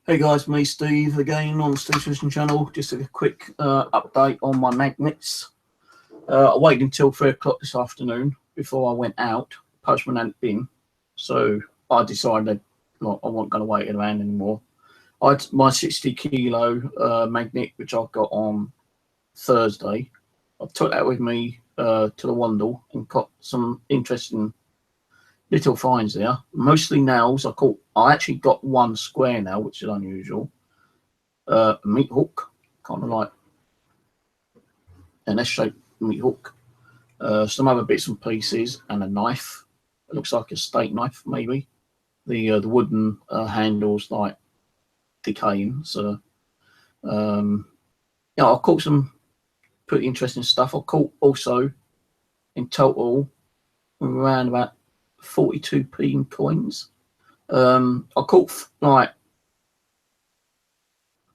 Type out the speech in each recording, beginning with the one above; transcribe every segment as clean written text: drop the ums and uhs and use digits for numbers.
Hey guys, me Steve again on the Steve Fishing channel. Just a quick update on my magnets. I waited until 3 o'clock this afternoon before I went out. Postman hadn't been, so I decided I wasn't going to wait around anymore. I had my 60 kilo magnet, which I got on Thursday. I took that with me to the Wandle and caught some interesting little finds there, mostly nails. I actually got one square nail, which is unusual. A meat hook, kind of like an S-shaped meat hook. Some other bits and pieces, and a knife. It looks like a steak knife, maybe. The wooden handles like decaying. So yeah, I caught some pretty interesting stuff. I caught also in total around about 42p in coins. I caught like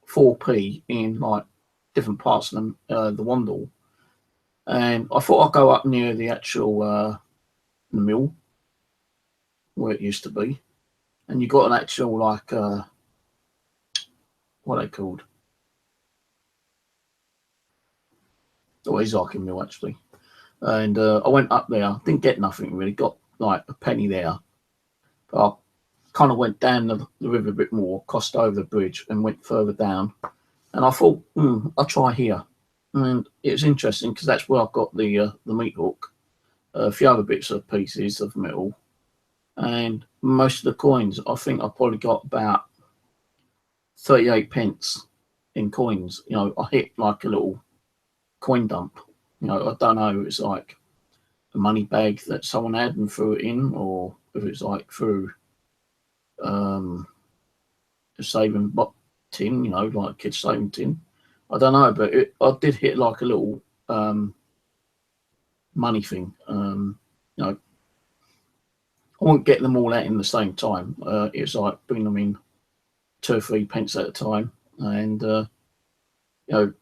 4p in like different parts of the Wandle, and I thought I'd go up near the actual the mill where it used to be, and you got an actual like what are they called? Oh, it's like a mill actually. And I went up there, didn't get nothing really, got like a penny there, but I kind of went down the river a bit more, crossed over the bridge and went further down, and I thought I'll try here. And it was interesting because that's where I got the meat hook, a few other bits of pieces of metal, and most of the coins. I think I probably got about 38 pence in coins. You know, I hit like a little coin dump. You know, I don't know if it's like a money bag that someone had and threw it in, or if it's like through a saving tin, you know, like a kid's saving tin. I don't know, but I did hit like a little money thing. You know, I won't get them all out in the same time. It's like bringing them in 2 or 3 pence at a time, and you know,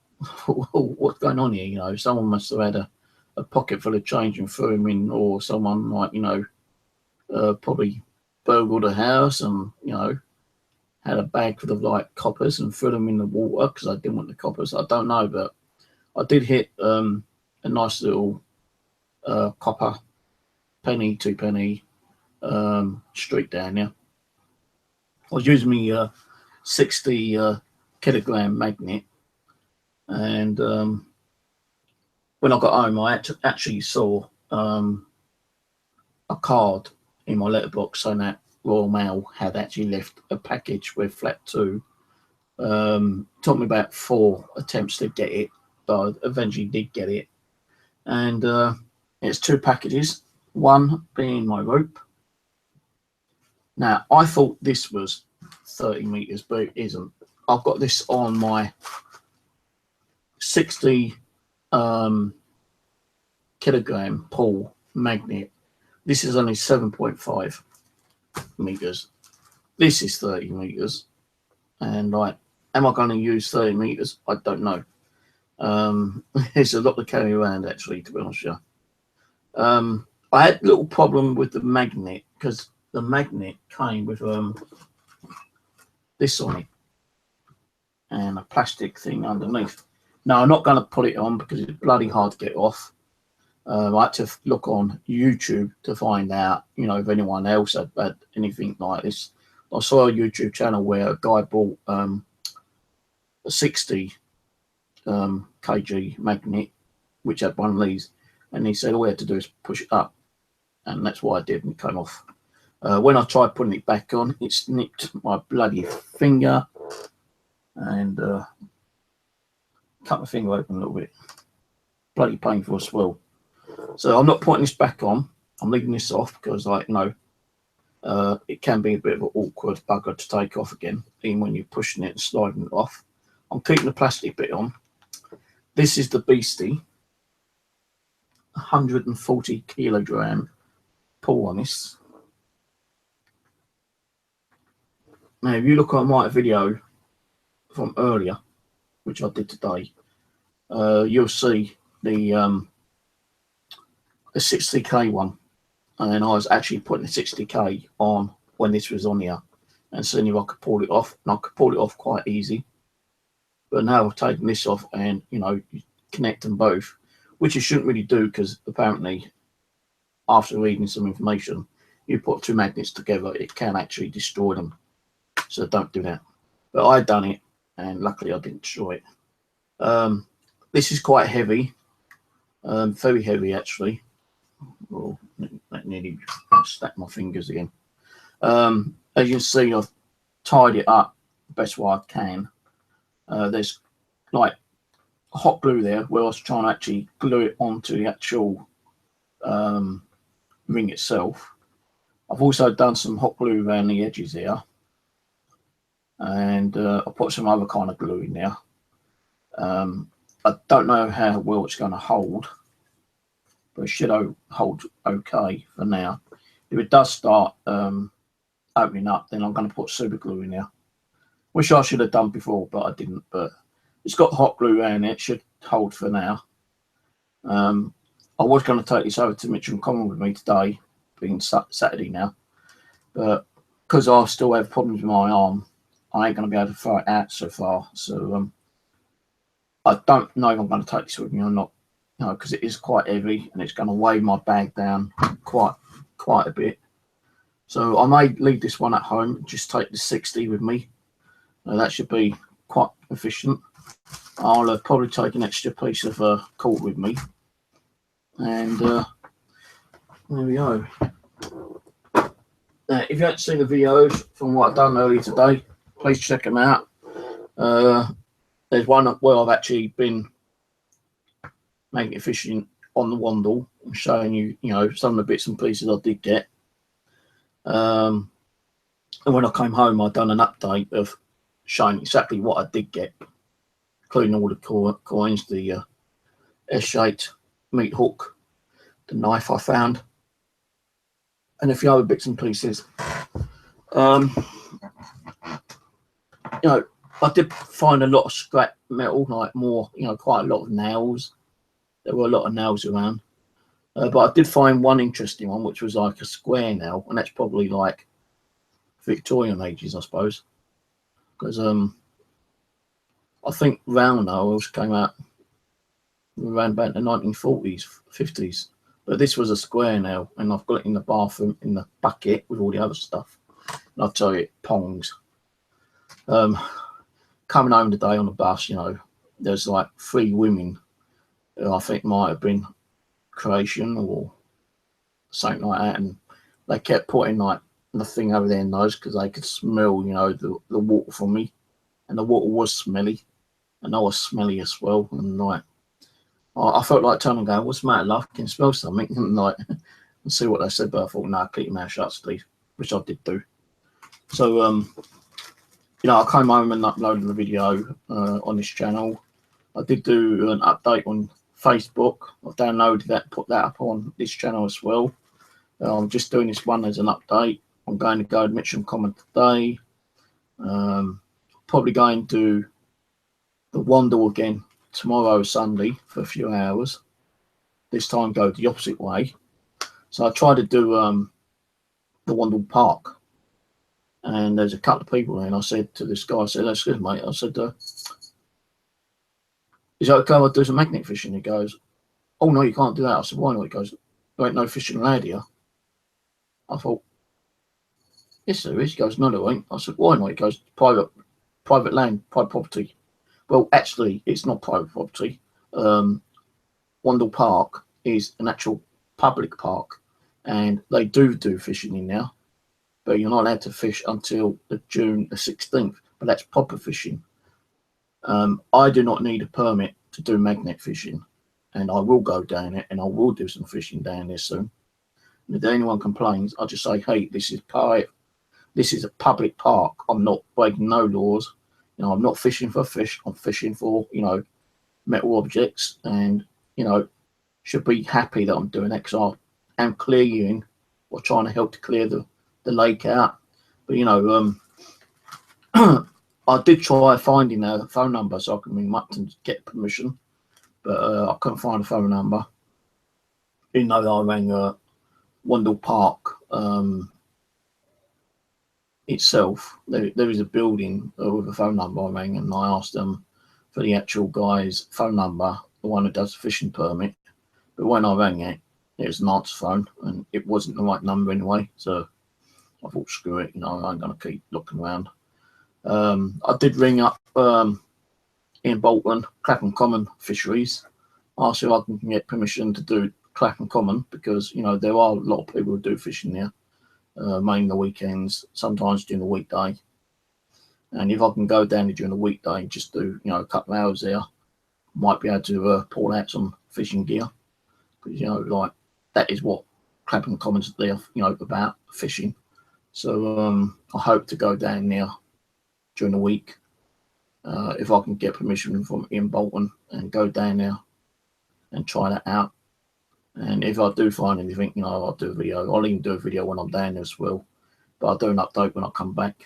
what's going on here? You know, someone must have had a pocket full of change and threw them in, or someone like, you know, probably burgled a house and, you know, had a bag full of like coppers and threw them in the water because I didn't want the coppers. I don't know, but I did hit a nice little copper penny, 2 penny streak down there. I was using my 60 kilogram magnet, and when I got home, I actually saw a card in my letterbox saying that Royal Mail had actually left a package with Flat 2. Took me about 4 attempts to get it, but I eventually did get it. And it's 2 packages, one being my rope. Now, I thought this was 30 meters, but it isn't. I've got this on my 60 kilogram pull magnet. This is only 7.5 meters. This is 30 meters, and like, am I going to use 30 meters? I don't know. It's a lot to carry around, actually, to be honest with you. I had a little problem with the magnet because the magnet came with this on it and a plastic thing underneath. Now, I'm not going to put it on because it's bloody hard to get off. I had to look on YouTube to find out, you know, if anyone else had anything like this. I saw a YouTube channel where a guy bought a 60 kg magnet, which had one of these, and he said all we had to do is push it up, and that's what I did, and it came off. When I tried putting it back on, it snipped my bloody finger and cut my finger open a little bit. Bloody painful as well. So I'm not putting this back on. I'm leaving this off because, like, you know, it can be a bit of an awkward bugger to take off again, even when you're pushing it and sliding it off. I'm keeping the plastic bit on. This is the Beastie, 140 kilogram pull on this. Now, if you look on my video from earlier, which I did today, you'll see the 60k one, and I was actually putting the 60k on when this was on here. and seeing if I could pull it off, and I could pull it off quite easy. But now I've taken this off, and you connect them both, which you shouldn't really do, because apparently after reading some information, you put two magnets together, it can actually destroy them. So don't do that. But I done it, and luckily I didn't destroy it. This is quite heavy, very heavy actually. Oh, that nearly stacked my fingers again. As you can see, I've tied it up the best way I can. There's like hot glue there where I was trying to actually glue it onto the actual ring itself. I've also done some hot glue around the edges here, and I put some other kind of glue in there. I don't know how well it's going to hold, but it should hold okay for now. If it does start opening up, then I'm going to put super glue in there, which I should have done before, but I didn't. But it's got hot glue around it, should hold for now. I was going to take this over to Mitchell & Common with me today, being Saturday now, but because I still have problems with my arm, I ain't going to be able to throw it out so far. So I don't know if I'm going to take this with me or not, because it is quite heavy and it's going to weigh my bag down quite a bit. So I may leave this one at home and just take the 60 with me. That should be quite efficient. I'll probably take an extra piece of cord with me. And there we go. Now, if you haven't seen the videos from what I've done earlier today, please check them out. There's one where I've actually been magnet fishing on the Wandle and showing you, some of the bits and pieces I did get. And when I came home, I'd done an update of showing exactly what I did get, including all the coins, the S-shaped meat hook, the knife I found, and a few other bits and pieces. I did find a lot of scrap metal, like more, quite a lot of nails. There were a lot of nails around. But I did find one interesting one, which was like a square nail, and that's probably like Victorian ages, I suppose. Because I think round nails came out around about the 1940s, 50s. But this was a square nail, and I've got it in the bathroom in the bucket with all the other stuff. And I'll tell you, it pongs. Coming home today on the bus, there's like 3 women who I think might have been Croatian or something like that, and they kept putting like the thing over their nose because they could smell, the water from me, and the water was smelly, and I was smelly as well. And like, I felt like turning and going, "What's the matter, love? Can you smell something?" And like, and see what they said. But I thought, "Nah, keep your mouth shut, Steve," which I did do. So I came home and uploaded the video on this channel. I did do an update on Facebook. I've downloaded that, put that up on this channel as well. I'm just doing this one as an update. I'm going to go to Mitchell & Common today. Probably going to the Wandle again tomorrow, Sunday, for a few hours. This time go the opposite way. So I tried to do the Wandle Park. And there's a couple of people there, and I said to this guy, I said, "Excuse me, mate." I said, "Is it okay if I do some magnet fishing?" He goes, "Oh, no, you can't do that." I said, "Why not?" He goes, "There ain't no fishing allowed here." I thought, "Yes, there is." He goes, "No, there ain't." I said, "Why not?" He goes, private land, private property." Well, actually, it's not private property. Wandle Park is an actual public park, and they do fishing in there. But you're not allowed to fish until June the 16th, but that's proper fishing. I do not need a permit to do magnet fishing, and I will go down it, and I will do some fishing down there soon. And if anyone complains, I'll just say, "Hey, this is a public park. I'm not breaking no laws. I'm not fishing for fish. I'm fishing for, metal objects, and, should be happy that I'm doing that, because I am clearing or trying to help to clear the lake out." But I did try finding a phone number so I can ring up and get permission, but I couldn't find a phone number. Even though I rang Wandle Park, itself, there is a building with a phone number. I rang and I asked them for the actual guy's phone number, the one who does the fishing permit. But when I rang it, it was an answer phone and it wasn't the right number anyway. So I thought, screw it, you know, I ain't going to keep looking around. I did ring up Ian Bolton, Clapham Common Fisheries, asked if I can get permission to do Clapham Common, because, you know, there are a lot of people who do fishing there, mainly the weekends, sometimes during the weekday. And if I can go down there during the weekday and just do, you know, a couple of hours there, might be able to pull out some fishing gear. Because, you know, like, that is what Clapham Common's there, you know, about fishing. So I hope to go down there during the week, if I can get permission from Ian Bolton, and go down there and try that out. And if I do find anything, you know, I'll do a video. I'll even do a video when I'm down there as well. But I'll do an update when I come back,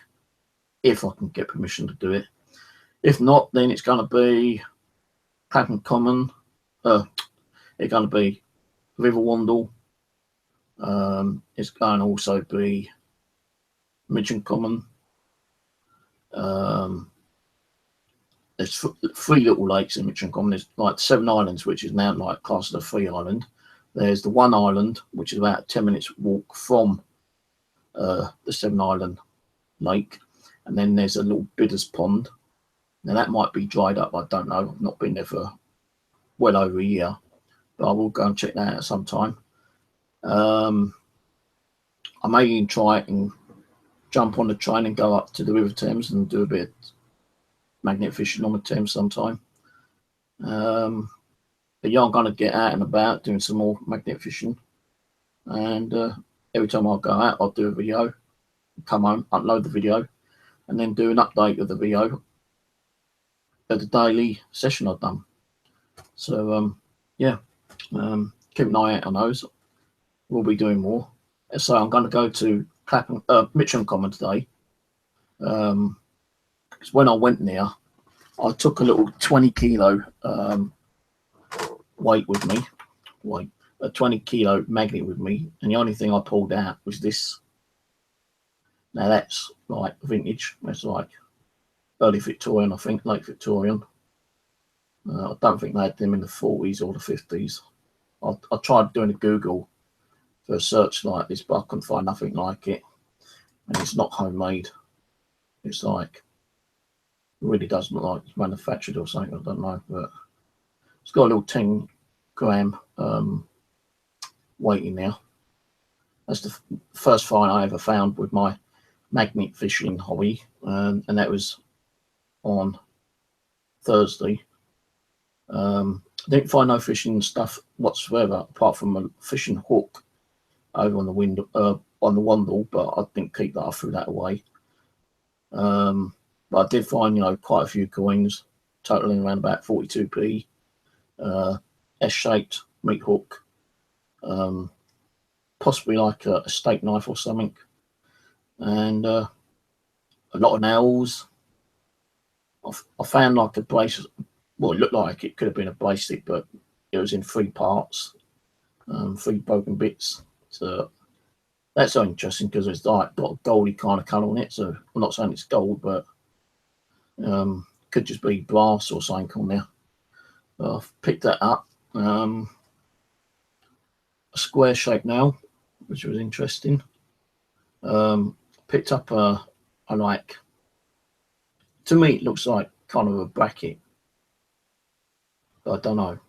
if I can get permission to do it. If not, then it's going to be Clapham Common. It's going to be River Wandle. It's going to also be Mitcham Common. There's 3 little lakes in Mitcham Common. There's like 7 islands, which is now like classed as a 3 island. There's the one island, which is about 10 minutes walk from the 7 island lake. And then there's a little Bidders Pond. Now that might be dried up, I don't know. I've not been there for well over a year, but I will go and check that out sometime. I may even try it and jump on the train and go up to the River Thames and do a bit of magnet fishing on the Thames sometime. But yeah, I'm going to get out and about doing some more magnet fishing. And every time I go out, I'll do a video, come home, upload the video, and then do an update of the video of the daily session I've done. So yeah, keep an eye out on those. We'll be doing more. So I'm going to go to Mitcham Common today. Because when I went there, I took a little 20 kilo weight with me, a 20 kilo magnet with me, and the only thing I pulled out was this. Now that's like vintage. That's like early Victorian, I think, late Victorian. I don't think they had them in the 40s or the 50s. I tried doing a Google for a search like this, but I couldn't find nothing like it. And it's not homemade. It's like, it really does look like it's manufactured or something, I don't know, but it's got a little 10 gram weight in there. That's the first find I ever found with my magnet fishing hobby, and that was on Thursday. Didn't find no fishing stuff whatsoever apart from a fishing hook over on the window, on the Wandle, but I didn't keep that. I threw that away. But I did find, you know, quite a few coins, totaling around about 42p. S-shaped meat hook, possibly like a steak knife or something, and a lot of nails. I found like a bracelet. Well, it looked like it could have been a bracelet, but it was in 3 parts, 3 broken bits. So that's so interesting because it's like got a goldy kind of colour on it. So I'm not saying it's gold, but could just be brass or something on there. I've picked that up. A square shaped nail, which was interesting. Picked up a like, to me it looks like kind of a bracket, but I don't know.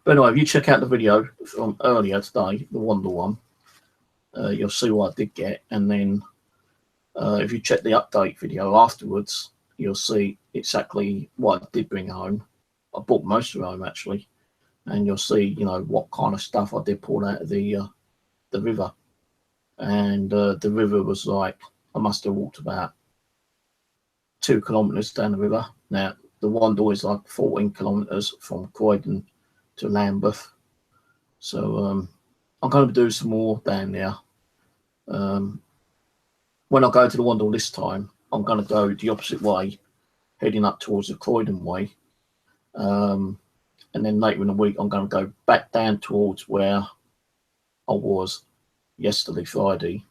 But anyway, if you check out the video from earlier today, the Wandle one, you'll see what I did get. And then if you check the update video afterwards, you'll see exactly what I did bring home. I bought most of it home actually, and you'll see, you know, what kind of stuff I did pull out of the river. And the river was like, I must have walked about 2 kilometres down the river. Now the Wandle is like 14 kilometres from Croydon to Lambeth. So I'm going to do some more down there. When I go to the Wandle this time, I'm going to go the opposite way, heading up towards the Croydon way. And then later in the week, I'm going to go back down towards where I was yesterday, Friday.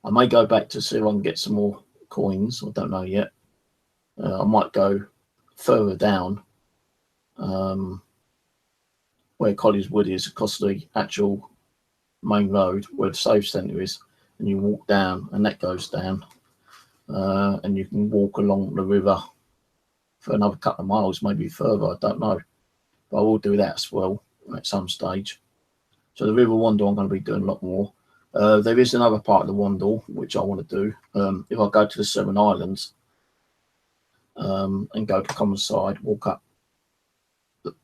I may go back to see if I can get some more coins. I don't know yet. I might go further down where College Wood is, across the actual main road where the save centre is, and you walk down, and that goes down, and you can walk along the river for another couple of miles, maybe further. I don't know, but I will do that as well at some stage. So the River Wandle, I'm going to be doing a lot more. There is another part of the Wandle which I want to do. If I go to the Seven Islands and go to Common Side, walk up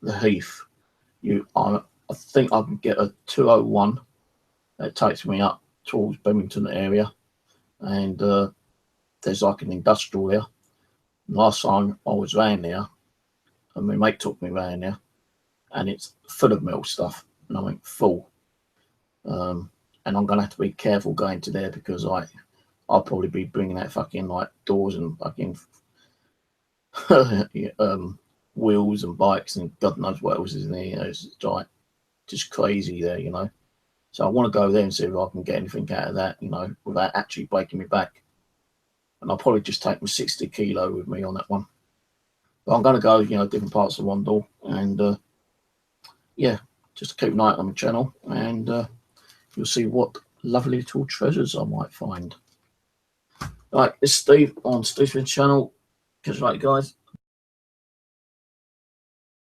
the heath, I think I can get a 201 that takes me up towards Birmingham area, and there's like an industrial there. Last time I was around there, and my mate took me around there, and it's full of metal stuff, and I went full. And I'm gonna have to be careful going to there, because I'll probably be bringing out fucking like doors and fucking wheels and bikes and God knows what else is in there. You know, it's like just crazy there, you know. So I want to go there and see if I can get anything out of that, you know, without actually breaking me back. And I'll probably just take my 60 kilo with me on that one. But I'm going to go, you know, different parts of Wandle, and yeah, just keep an eye on the channel, and you'll see what lovely little treasures I might find. Right, it's Steve on Steve's channel. Catch you later, guys.